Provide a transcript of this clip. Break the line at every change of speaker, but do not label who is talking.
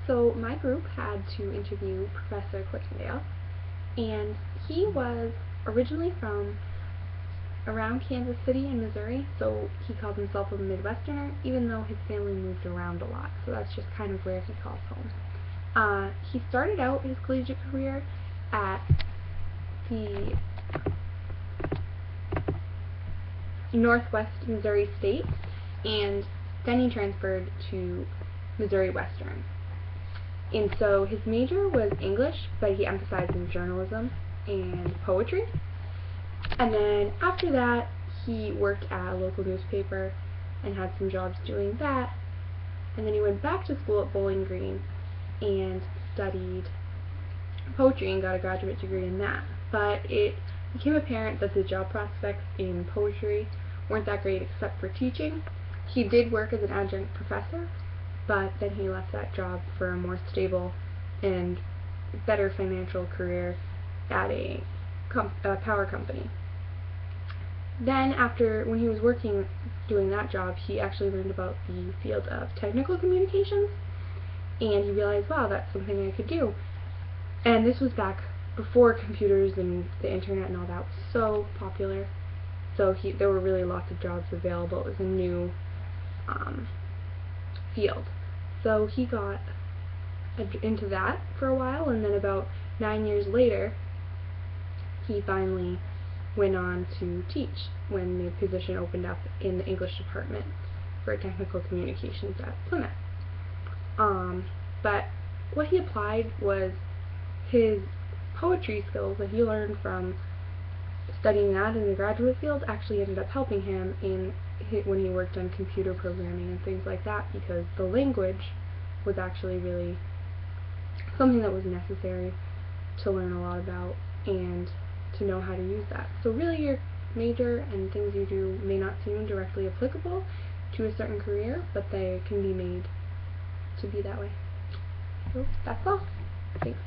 So my group had to interview Professor Coykendall, and he was originally from around Kansas City in Missouri, so he called himself a Midwesterner, even though his family moved around a lot, so that's just kind of where he calls home. He started out his collegiate career at the Northwest Missouri State, and then he transferred to Missouri Western. And so his major was English, but he emphasized in journalism and poetry. And then after that, he worked at a local newspaper and had some jobs doing that. And then he went back to school at Bowling Green and studied poetry and got a graduate degree in that. But it became apparent that the job prospects in poetry weren't that great except for teaching. He did work as an adjunct professor, but then he left that job for a more stable and better financial career at a power company. Then when he was working doing that job, he actually learned about the field of technical communications, and he realized, wow, that's something I could do. And this was back before computers and the internet and all that was so popular, so there were really lots of jobs available. It was a new field. So he got into that for a while, and then about 9 years later, he finally went on to teach when the position opened up in the English department for technical communications at Plymouth. But what he applied was his poetry skills that he learned from studying that in the graduate field actually ended up helping him when he worked on computer programming and things like that, because the language was actually really something that was necessary to learn a lot about and to know how to use that. So really your major and things you do may not seem directly applicable to a certain career, but they can be made to be that way. So that's all. Thanks.